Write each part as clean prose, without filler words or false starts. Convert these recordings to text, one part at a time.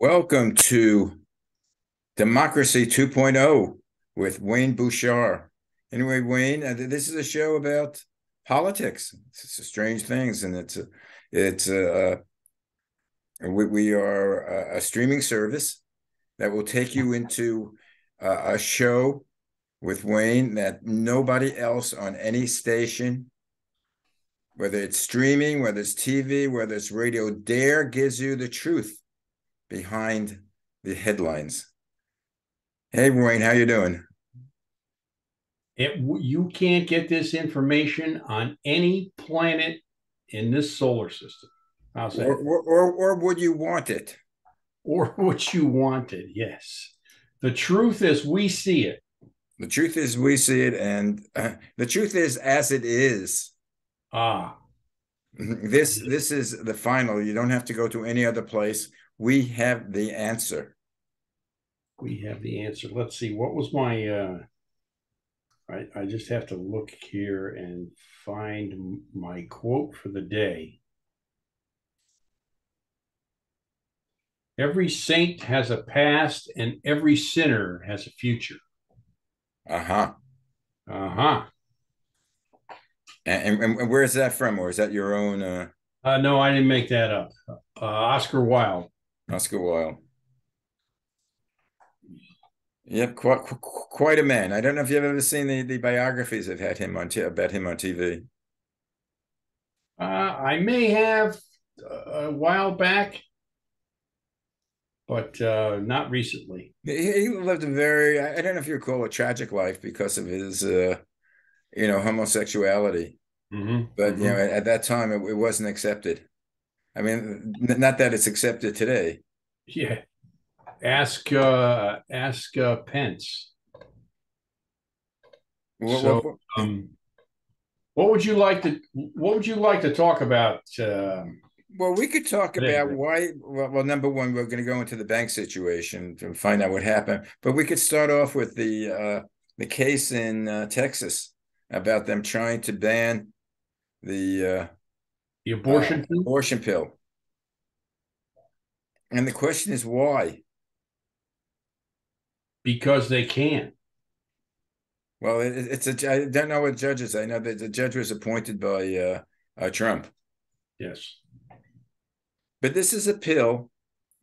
Welcome to Democracy 2.0 with Wayne Bouchard. Anyway, Wayne, this is a show about politics. It's strange things, and we are a streaming service that will take you into a show with Wayne that nobody else on any station, whether it's streaming, whether it's TV, whether it's radio, gives you the truth behind the headlines. Hey, Wayne, how you doing? You can't get this information on any planet in this solar system. How's Or, that? or would you want it? Or what you wanted, yes. The truth is, we see it. The truth is, we see it, and the truth is, as it is. Ah, This is the final. You don't have to go to any other place. We have the answer. we have the answer. Let's see. What was my? I just have to look here and find my quote for the day. Every saint has a past, and every sinner has a future. Uh-huh. Uh-huh. And where is that from? Or is that your own No, I didn't make that up. Oscar Wilde. Oscar Wilde? Yep, quite a man. I don't know if you've ever seen the biographies that had him on about him on TV. I may have a while back, but not recently. He lived a very, I don't know if you call it a tragic life because of his homosexuality. But at that time it wasn't accepted. I mean, not that it's accepted today. Yeah. Ask Pence. What, So, what, what would you like to talk about well, we could talk today, about Rick? why. Well, number one, we're going to go into the bank situation to find out what happened. But we could start off with the case in Texas about them trying to ban the The abortion thing? abortion pill. And the question is why? Because they can. Well, I don't know what judges. I know that the judge was appointed by Trump. Yes. But this is a pill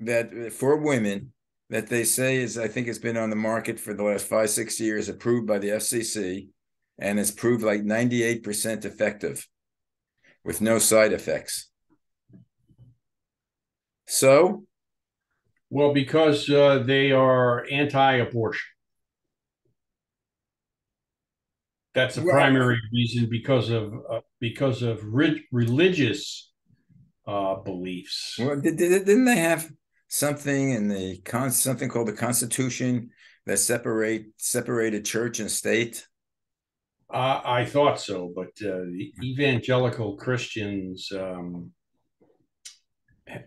that for women that they say is, I think it's been on the market for the last 5, 6 years, approved by the FCC, and it's proved like 98% effective with no side effects. So, Well, because they are anti-abortion. That's the well, primary reason because of religious beliefs. well didn't they have something in something called the Constitution that separated church and state? I thought so, but the evangelical Christians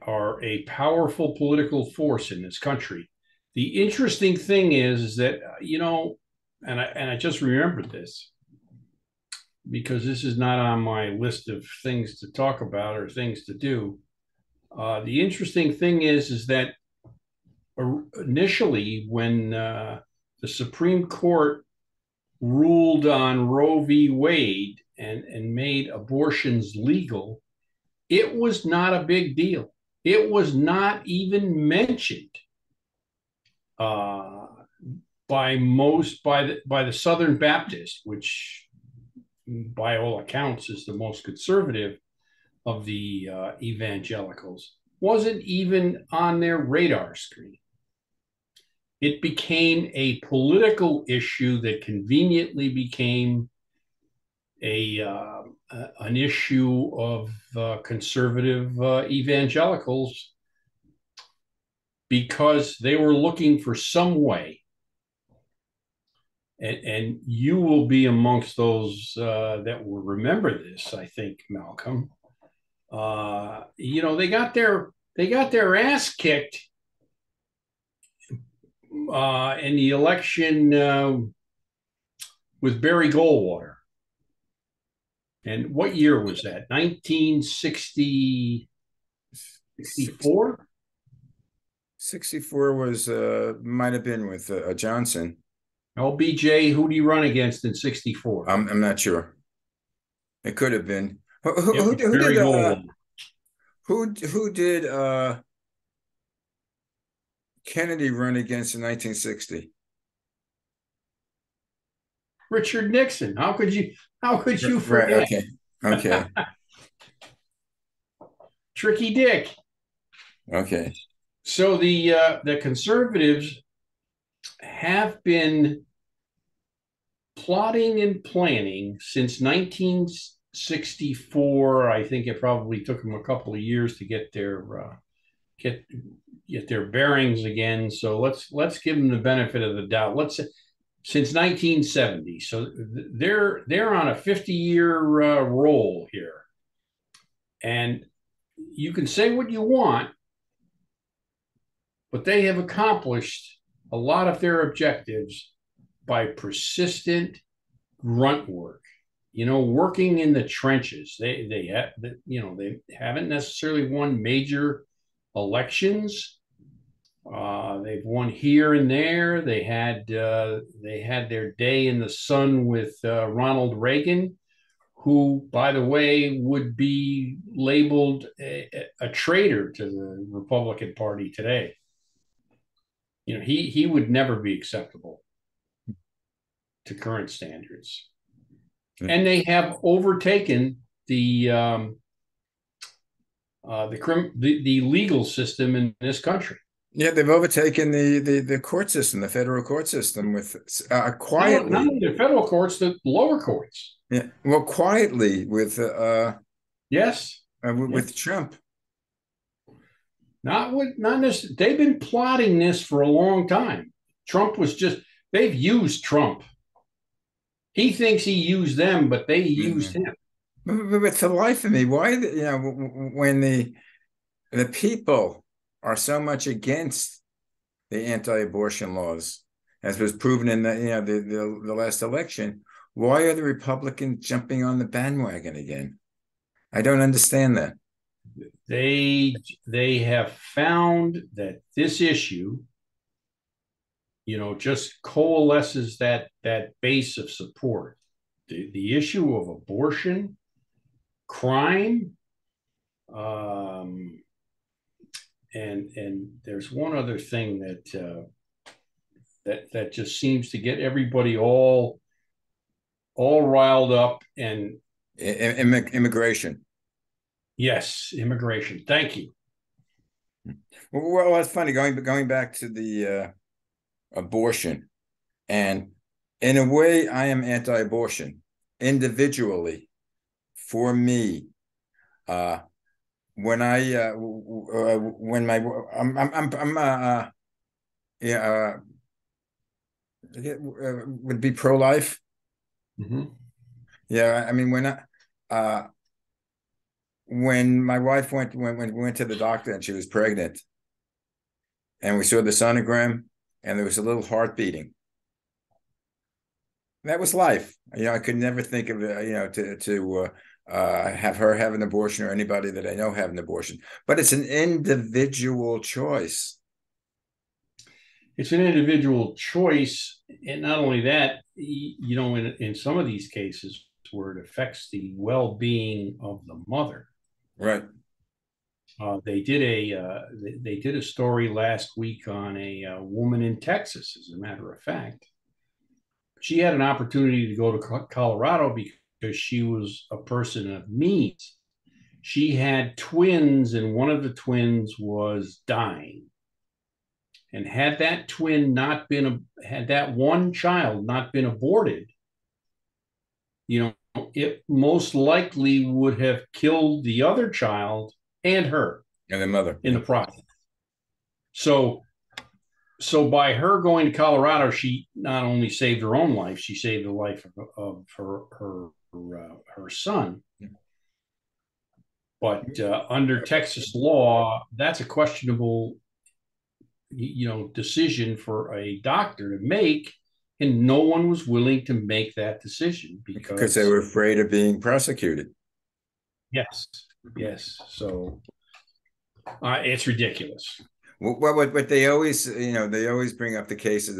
are a powerful political force in this country. The interesting thing is that and I just remembered this because this is not on my list of things to talk about or things to do. The interesting thing is that initially, when the Supreme Court ruled on Roe v. Wade and made abortions legal, it was not a big deal. It was not even mentioned uh, by the Southern Baptist, which by all accounts is the most conservative of the evangelicals. Wasn't even on their radar screen. It became a political issue that conveniently became an issue of conservative evangelicals because they were looking for some way, and you will be amongst those that will remember this. I think, Malcolm. They got their ass kicked in the election with Barry Goldwater. And what year was that? 1960, 64? 64 was might have been with Johnson. LBJ, who do you run against in 64? I'm not sure. It could have been. It was Barry Goldwater. Who did Kennedy run against in 1960? Richard Nixon. How could you Right. forget? Okay. Okay. Tricky Dick. Okay. So the conservatives have been plotting and planning since 1964. I think it probably took them a couple of years to get get their bearings again. So let's give them the benefit of the doubt. Let's say since 1970. So they're on a 50-year roll here, and you can say what you want, but they have accomplished a lot of their objectives by persistent grunt work. Working in the trenches. They have, they haven't necessarily won major elections. They've won here and there. They had their day in the sun with Ronald Reagan, who, by the way, would be labeled a traitor to the Republican Party today. He would never be acceptable to current standards. And they have overtaken the legal system in this country. Yeah, they've overtaken the court system, the federal court system, with quietly. Not only the federal courts, the lower courts. Yeah, well, quietly with yes, with Trump. Not necessarily. They've been plotting this for a long time. They've used Trump. He thinks he used them, but they used him. But for the life of me, why, when the people are so much against the anti-abortion laws, as was proven in the last election, why are the Republicans jumping on the bandwagon again? I don't understand that. They have found that this issue, just coalesces that base of support. The issue of abortion, crime, and there's one other thing that just seems to get everybody all riled up, and immigration. Yes, immigration. Thank you. Well, that's funny. Going back to the abortion, and in a way, I am anti-abortion individually. For me, when my would be pro-life. Mm-hmm. Yeah, I mean when my wife went to the doctor and she was pregnant, and we saw the sonogram, and there was a little heart beating. That was life. I could never think of to have her have an abortion, or anybody that I know have an abortion. But it's an individual choice. It's an individual choice, and not only that, in some of these cases where it affects the well-being of the mother. Right. They did a story last week on a woman in Texas. As a matter of fact, she had an opportunity to go to Colorado because she was a person of means. She had twins, and one of the twins was dying. And had that one child not been aborted, it most likely would have killed the other child and her and the mother in the process. So by her going to Colorado, she not only saved her own life, she saved the life of her son. But under Texas law, that's a questionable, decision for a doctor to make, and no one was willing to make that decision because they were afraid of being prosecuted. Yes. So it's ridiculous. What they always, they always bring up the cases.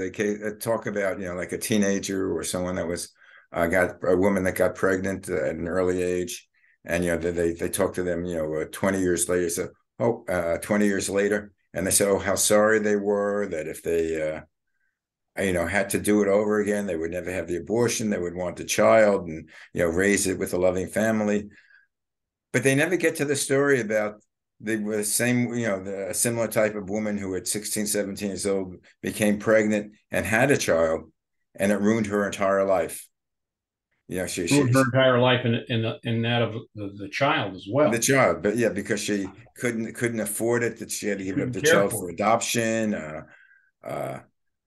Talk about, like a teenager or someone that was got a woman that got pregnant at an early age, and they talk to them, 20 years later. So, 20 years later, and they say, oh, how sorry they were that if they had to do it over again, they would never have the abortion. They would want the child and raise it with a loving family. But they never get to the story about the same, a similar type of woman who at 16, 17 years old became pregnant and had a child, and it ruined her entire life. Ruined her entire life in that of the child as the well. child, but yeah, because she couldn't afford it, that she had to give up Couldn't the care child for for it. adoption,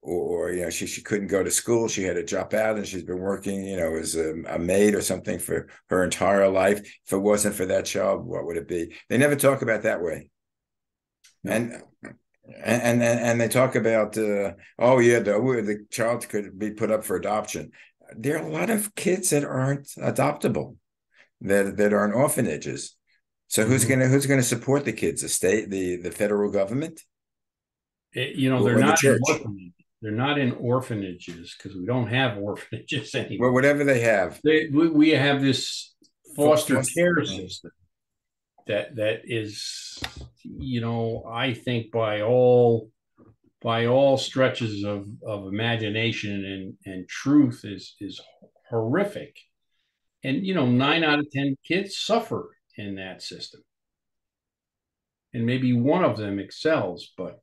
or she couldn't go to school. She had to drop out, and she's been working, as a maid or something for her entire life. If it wasn't for that child, what would it be? They never talk about that way. No. And they talk about oh yeah, the child could be put up for adoption. There are a lot of kids that aren't adoptable, that are in orphanages. So who's gonna support the kids? The state, the federal government, They're or the not in church? orphanages. They're not in orphanages because we don't have orphanages Well, anymore. whatever they have, We have this foster foster. care system that is, I think by all stretches of imagination and truth is horrific. And 9 out of 10 kids suffer in that system, and maybe one of them excels, but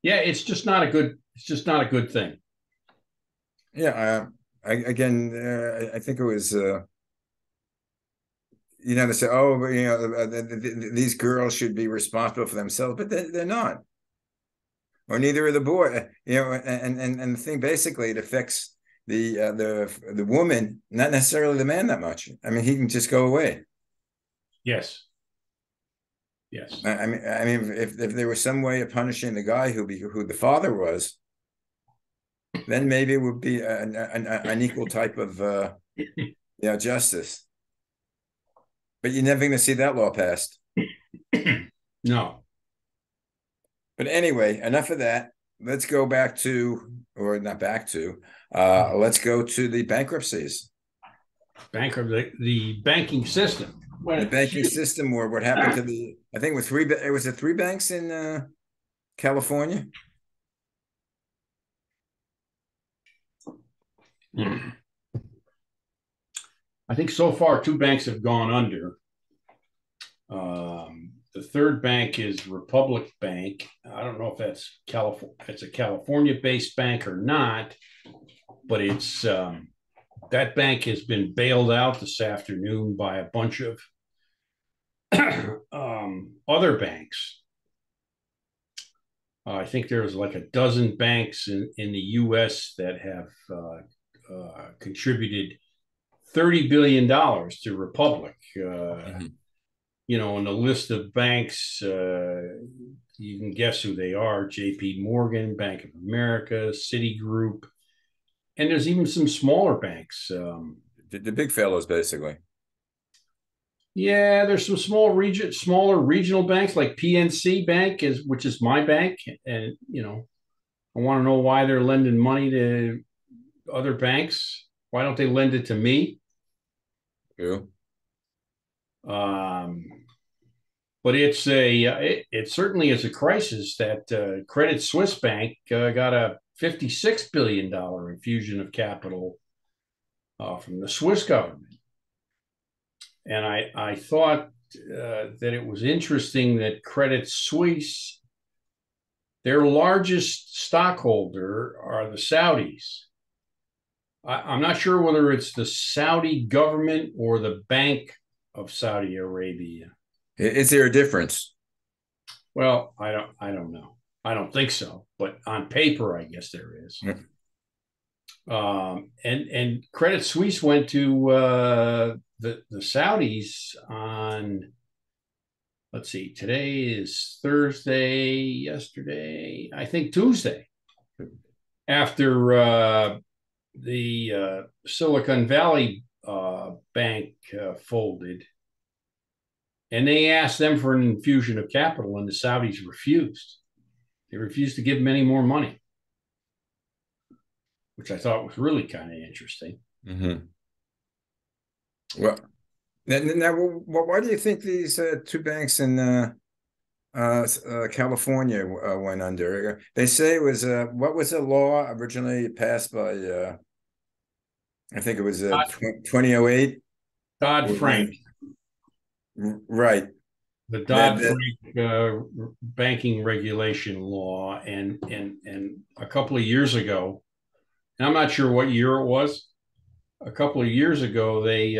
yeah, it's just not a good thing. Yeah, I think it was. They say, oh, but, these girls should be responsible for themselves, but they're not, or neither are the boy. And the thing, basically, it affects the woman, not necessarily the man that much. I mean, he can just go away. Yes. Yes. I mean, if there was some way of punishing the guy who the father was, then maybe it would be an equal type of justice. But you're never going to see that law passed. No. But anyway, enough of that. Let's go back to, or not back to, let's go to the bankruptcies. The banking system. The banking system, or what happened to I think it was the three banks in California. I think so far 2 banks have gone under. The third bank is Republic Bank. I don't know if that's it's a California-based bank or not, but it's that bank has been bailed out this afternoon by a bunch of other banks. I think there's like a dozen banks in the U.S. that have contributed $30 billion to Republic. In the list of banks, you can guess who they are: J.P. Morgan, Bank of America, Citigroup, and there's even some smaller banks. The big fellows, basically. Yeah, there's some smaller regional banks like PNC Bank, which is my bank, and I want to know why they're lending money to other banks. Why don't they lend it to me? Yeah. But it certainly is a crisis that Credit Suisse Bank got a $56 billion infusion of capital from the Swiss government. And I thought that it was interesting that Credit Suisse, their largest stockholder are the Saudis. I'm not sure whether it's the Saudi government or the Bank of Saudi Arabia. Is there a difference? Well, I don't know. I don't think so, but on paper, I guess there is. And Credit Suisse went to the Saudis on, let's see, today is Thursday, yesterday, I think Tuesday, after the Silicon Valley Bank folded. and they asked them for an infusion of capital, and the Saudis refused. They refused to give them any more money, which I thought was really kind of interesting. Mm-hmm. Well, now, why do you think these two banks in California went under? They say it was what was the law originally passed by? I think it was 2008. Dodd-Frank, Right. the That Dodd-Frank banking regulation law, and a couple of years ago, and I'm not sure what year it was. A couple of years ago, they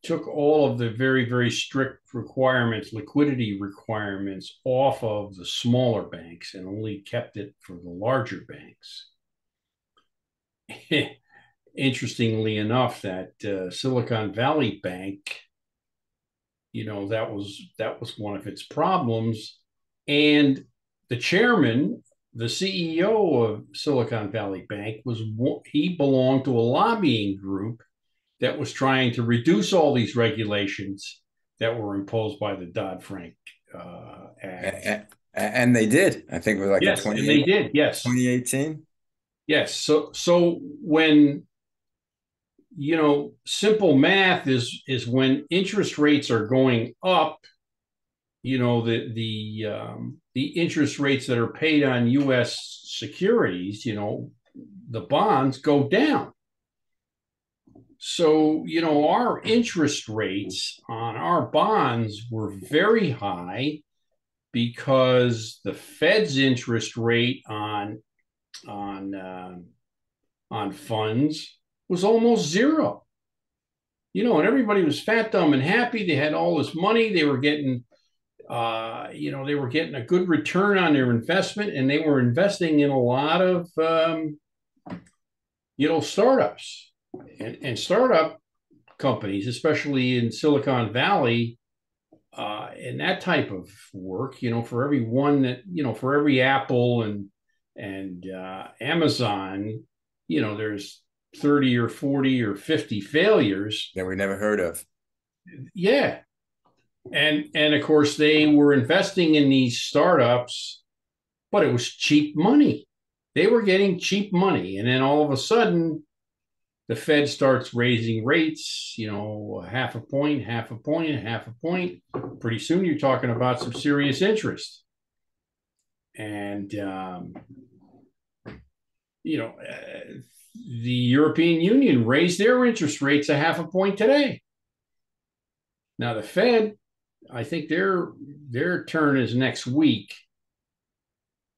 took all of the very, very strict requirements, liquidity requirements, off of the smaller banks and only kept it for the larger banks. Interestingly enough, that Silicon Valley Bank, that was one of its problems, and the chairman, the CEO of Silicon Valley Bank, he belonged to a lobbying group that was trying to reduce all these regulations that were imposed by the Dodd-Frank Act. and they did. I think it was like in Yes, and they did. Yes, 2018. yes. So when simple math is when interest rates are going up, the interest rates that are paid on U.S. securities, the bonds go down. So, our interest rates on our bonds were very high because the Fed's interest rate on funds was almost zero. And everybody was fat, dumb, and happy. They had all this money. They were getting, a good return on their investment, and they were investing in a lot of, startups and startup companies, especially in Silicon Valley, and that type of work. For every one for every Apple and Amazon, there's 30 or 40 or 50 failures that we never heard of. Yeah. And of course they were investing in these startups, but it was cheap money. They were getting cheap money. And then all of a sudden the Fed starts raising rates, half a point, half a point, half a point. Pretty soon you're talking about some serious interest. And, the European Union raised their interest rates a half a point today. Now the Fed, I think their turn is next week.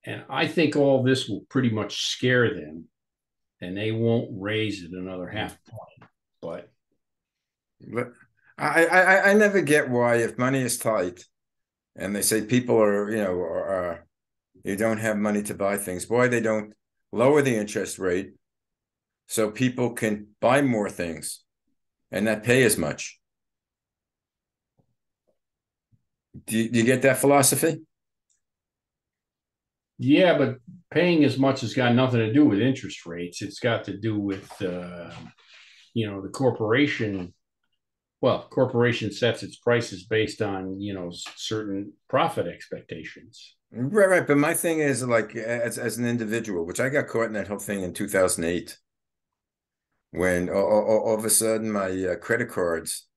And I think all this will pretty much scare them, and they won't raise it another half point. But I never get why, if money is tight and they say people are, you don't have money to buy things, why they don't lower the interest rate so people can buy more things and not pay as much. Do you get that philosophy? Yeah, but paying as much has got nothing to do with interest rates. It's got to do with, the corporation. Well, corporation sets its prices based on, certain profit expectations. Right. But my thing is, like, as an individual, which I got caught in that whole thing in 2008, when all of a sudden my credit cards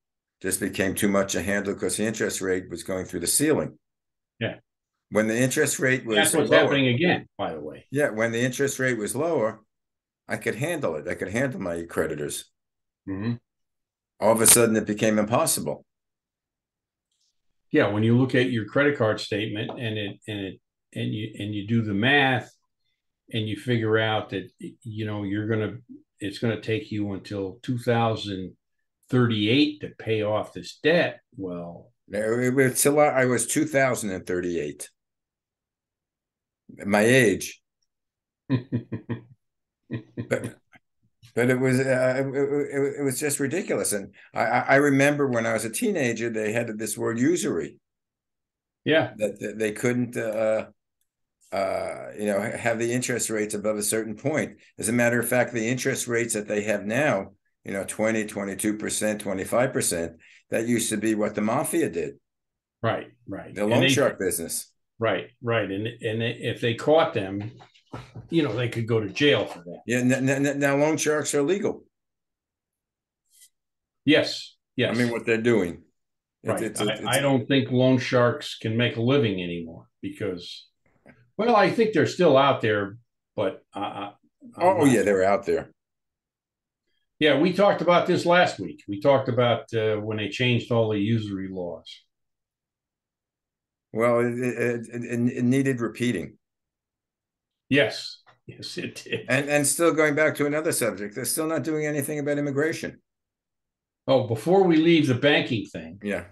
just became too much to handle because the interest rate was going through the ceiling. Yeah. When the interest rate was That's what's happening again, by the way. Yeah, when the interest rate was lower, I could handle it. I could handle my creditors. Mm-hmm. All of a sudden, it became impossible. Yeah, when you look at your credit card statement and you do the math and you figure out that it's gonna take you until 2038 to pay off this debt. Well, Till I was 2038. My age. But it was just ridiculous. And I remember when I was a teenager, they had this word usury. Yeah, that they couldn't have the interest rates above a certain point. As a matter of fact, the interest rates that they have now 20, 22%, 25%. That used to be what the mafia did, Right, right. the And loan they shark business. right, right. And if they caught them, they could go to jail for that. Yeah, now loan sharks are legal. Yes, I mean, yes. what they're doing. Right. It's I don't think loan sharks can make a living anymore because, well, I think they're still out there, but I'm oh not. yeah, they're out there. Yeah, we talked about this last week. We talked about when they changed all the usury laws. Well, it needed repeating. Yes, yes, it did. And still going back to another subject, they're still not doing anything about immigration. Oh, before we leave the banking thing, Yeah.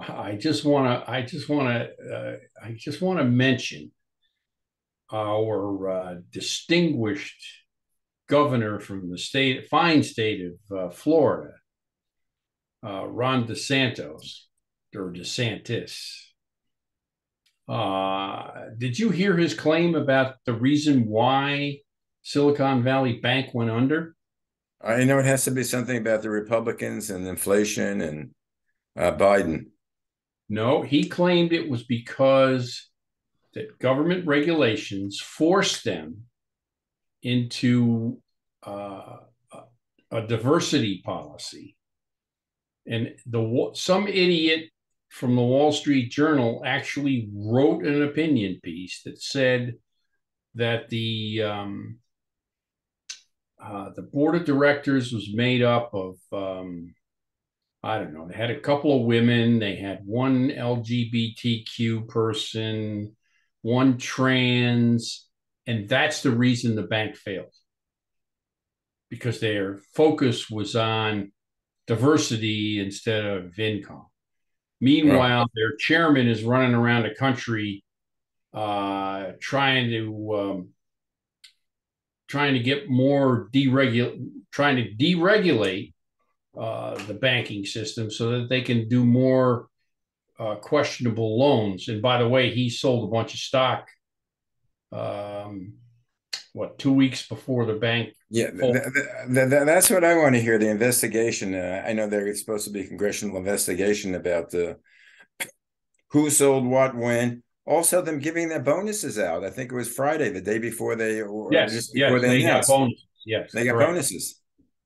I just want to mention our distinguished governor from the fine state of Florida, Ron DeSantos or DeSantis. Did you hear his claim about the reason why Silicon Valley Bank went under? I know it has to be something about the Republicans and inflation and Biden. No, he claimed it was because that government regulations forced them into a diversity policy. And some idiot from the Wall Street Journal actually wrote an opinion piece that said that the board of directors was made up of I don't know. They had a couple of women. They had one LGBTQ person, one trans, and that's the reason the bank failed because their focus was on diversity instead of income. Well, Meanwhile, their chairman is running around the country trying to get more trying to deregulate the banking system so that they can do more questionable loans. And by the way, he sold a bunch of stock. 2 weeks before the bank? yeah, that's what I want to hear. The investigation. I know there's supposed to be a congressional investigation about who sold what when. Also, them giving their bonuses out. I think it was Friday, the day before or Yes, just before yes, they they got announced. bonuses. Yes, They got correct. bonuses.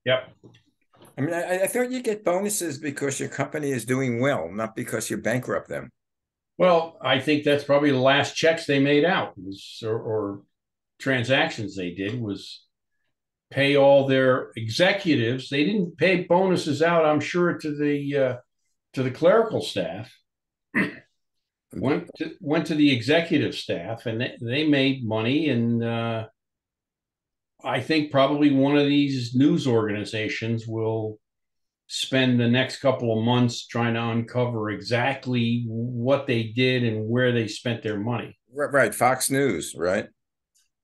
Yep. I mean, I thought you get bonuses because your company is doing well, not because you bankrupt them. Well, I think that's probably the last checks they made out or transactions they did was pay all their executives. They didn't pay bonuses out, I'm sure, to the clerical staff. went to the executive staff, and they made money. And I think probably one of these news organizations will spend the next couple of months trying to uncover exactly what they did and where they spent their money. Right, Fox News, right?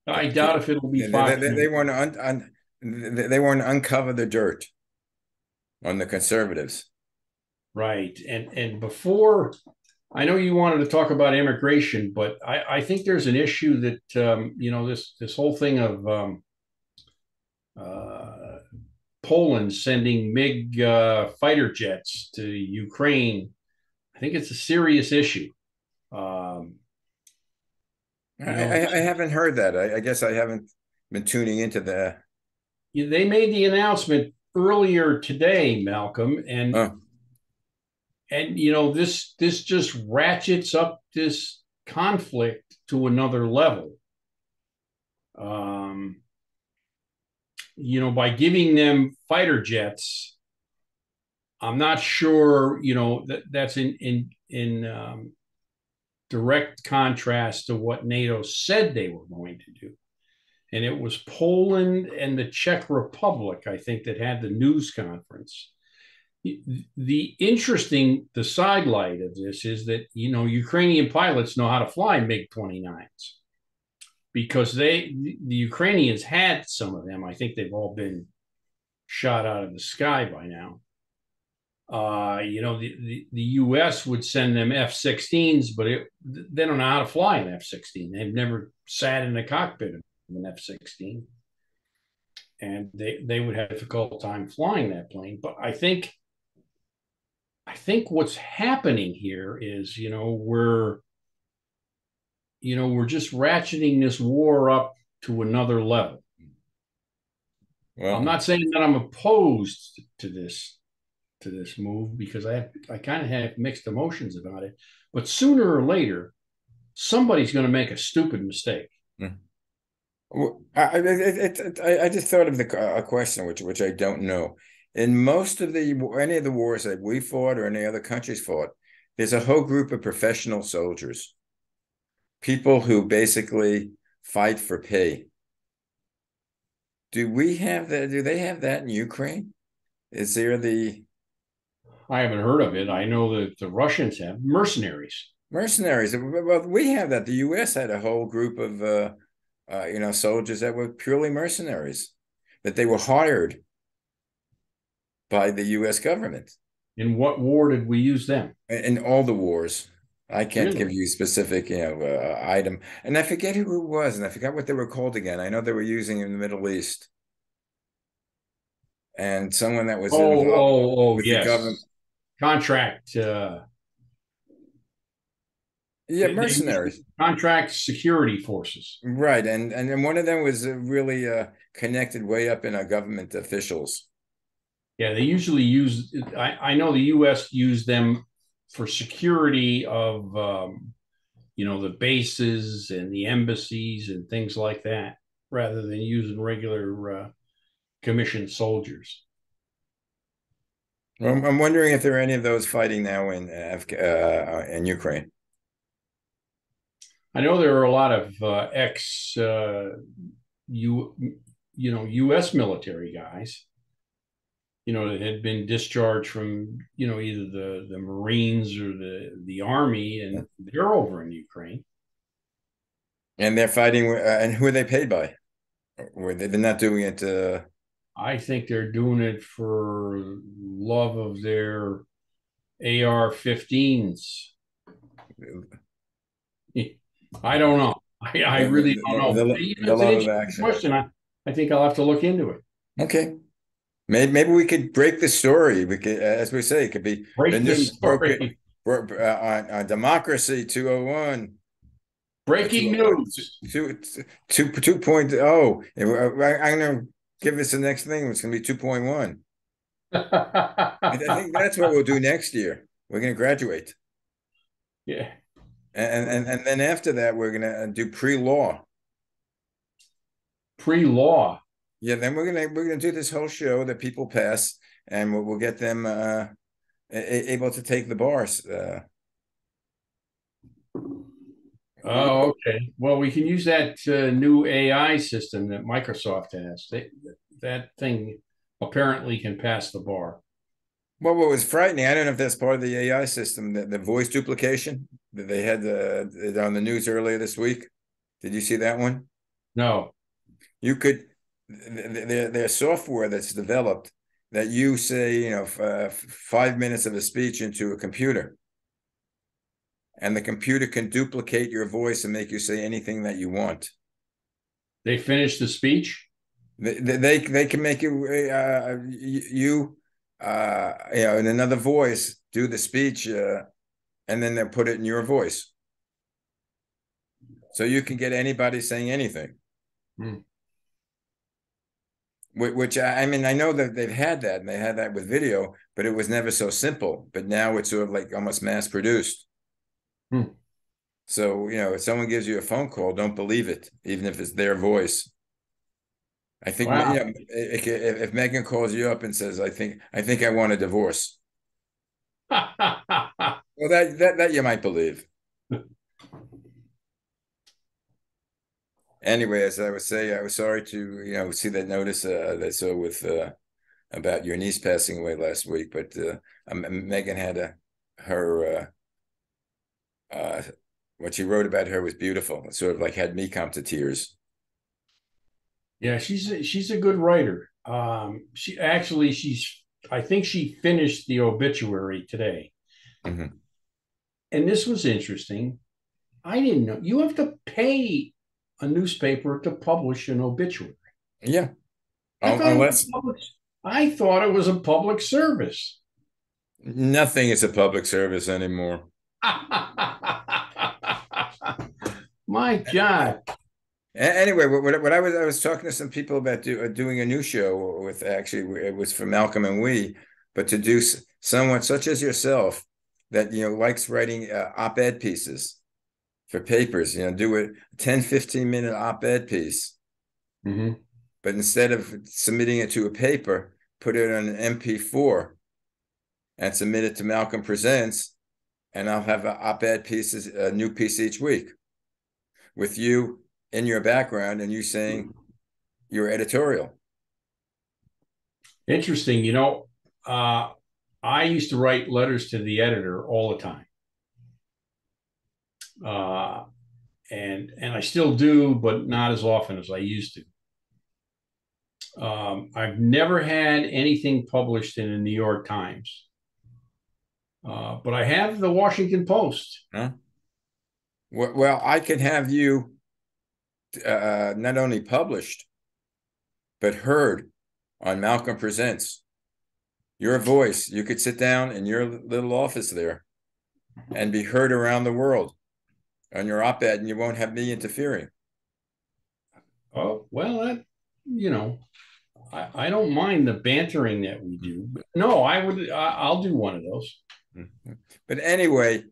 I doubt if it'll be They, Fox they, News. they want to they want to uncover the dirt on the conservatives. Right. And before, I know you wanted to talk about immigration, but I think there's an issue that, this whole thing of Poland sending MiG fighter jets to Ukraine. I think it's a serious issue. I haven't heard that. I guess I haven't been tuning into the. They made the announcement earlier today, Malcolm, and Oh. this just ratchets up this conflict to another level. By giving them fighter jets, I'm not sure, that's in direct contrast to what NATO said they were going to do. And it was Poland and the Czech Republic, I think, that had the news conference. The sidelight of this is that, Ukrainian pilots know how to fly MiG-29s because the Ukrainians had some of them. I think they've all been shot out of the sky by now. The U.S. would send them F-16s, but they don't know how to fly an F-16. They've never sat in the cockpit of an F-16. and they would have a difficult time flying that plane. But I think what's happening here is, we're just ratcheting this war up to another level. I'm Well, not saying that I'm opposed to this move, because I kind of have mixed emotions about it. But sooner or later, somebody's going to make a stupid mistake. mm. I just thought of a question which I don't know. In most of any of the wars that we fought or any other countries fought, there's a whole group of professional soldiers, people who basically fight for pay. Do we have that? Do they have that in Ukraine? Is there the I haven't heard of it. I know that the Russians have mercenaries. mercenaries? Well, we have that. The U.S. had a whole group of soldiers that were purely mercenaries, that they were hired by the U.S. government In what war did we use them? in all the wars. I can't give Really? you specific, item, and I forget who it was, and I forgot what they were called again. I know they were using in the Middle East, and someone that was involved with the government. Yes. Contract. Yeah, They use mercenaries, contract security forces. right? And one of them was really connected way up in our government officials. Yeah, they usually use. I know the U.S. used them for security of the bases and the embassies and things like that, rather than using regular commissioned soldiers. Well, I'm wondering if there are any of those fighting now in Ukraine. I know there are a lot of ex U U.S. military guys, that had been discharged from either the Marines or the Army, and they're over in Ukraine. And they're fighting, and who are they paid by? Or they're not doing it. I think they're doing it for love of their AR-15s. I don't know. I really don't know. The It's an love of interesting action. question. I think I'll have to look into it. Okay, maybe we could break the story. We could, as we say, it could be the Break the news story. on Democracy 201. Breaking news. 2.0. I'm going to give us the next thing. It's going to be 2.1. I think that's what we'll do next year. We're going to graduate. Yeah. And then after that, we're going to do pre-law. Pre-law. Yeah, then we're gonna do this whole show that people pass, and we'll get them able to take the bars. Oh, okay. Well, we can use that new AI system that Microsoft has. That thing apparently can pass the bar. Well, what was frightening, I don't know if that's part of the AI system, the voice duplication that they had on the news earlier this week. Did you see that one? No. You could, there's software that's developed that you say, 5 minutes of a speech into a computer, and the computer can duplicate your voice and make you say anything that you want. They finished the speech? They can make you in another voice do the speech, and then they'll put it in your voice, so you can get anybody saying anything. Which I mean, I know that they've had that, and they had that with video, but it was never so simple. But now it's sort of like almost mass produced. So, if someone gives you a phone call, don't believe it, even if it's their voice. I think, Wow. if Megan calls you up and says, I think I want a divorce. Well, that you might believe. Anyway, as I was saying, I was sorry to, see that notice that I saw with about your niece passing away last week, but Megan had her what she wrote about her was beautiful. It sort of like had me come to tears. Yeah, she's a good writer. I think she finished the obituary today. Mm-hmm. And this was interesting. I didn't know you have to pay a newspaper to publish an obituary. Yeah. I thought it was Unless public. I thought it was a public service. nothing is a public service anymore. My God. Anyway, what I was talking to some people about doing a new show with, actually it was for Malcolm and we, but to do someone such as yourself that likes writing op-ed pieces for papers, do a 10-15 minute op-ed piece, Mm-hmm. but instead of submitting it to a paper, put it on an MP4 and submit it to Malcolm Presents, and I'll have op-ed pieces, a new piece each week with you in your background and you saying your editorial. Interesting. I used to write letters to the editor all the time. And I still do, but not as often as I used to. I've never had anything published in the New York Times, but I have the Washington Post. Huh? Well, I can have you not only published, but heard on Malcolm Presents. Your voice, you could sit down in your little office there and be heard around the world on your op-ed, and you won't have me interfering. Oh, well, I don't mind the bantering that we do. But no, I'll do one of those. But anyway,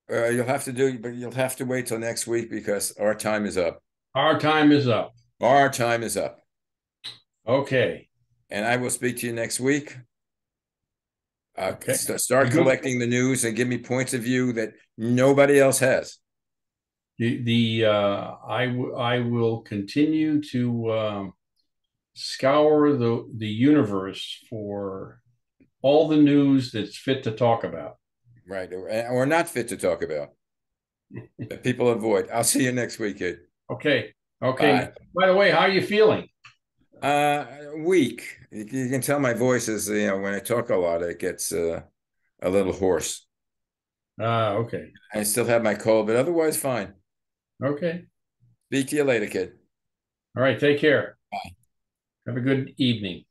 you'll have to wait till next week because our time is up. Our time is up. Our time is up. Okay. And I will speak to you next week. Okay. Start collecting the news and give me points of view that nobody else has. I will continue to scour the universe for all the news that's fit to talk about. Right. Or not fit to talk about. That people avoid. I'll see you next week, kid. Okay. Bye. By the way, how are you feeling? Weak. You can tell my voice is, when I talk a lot, it gets a little hoarse. Okay. I still have my cold, but otherwise fine. Okay. Speak to you later, kid. All right. Take care. Bye. Have a good evening.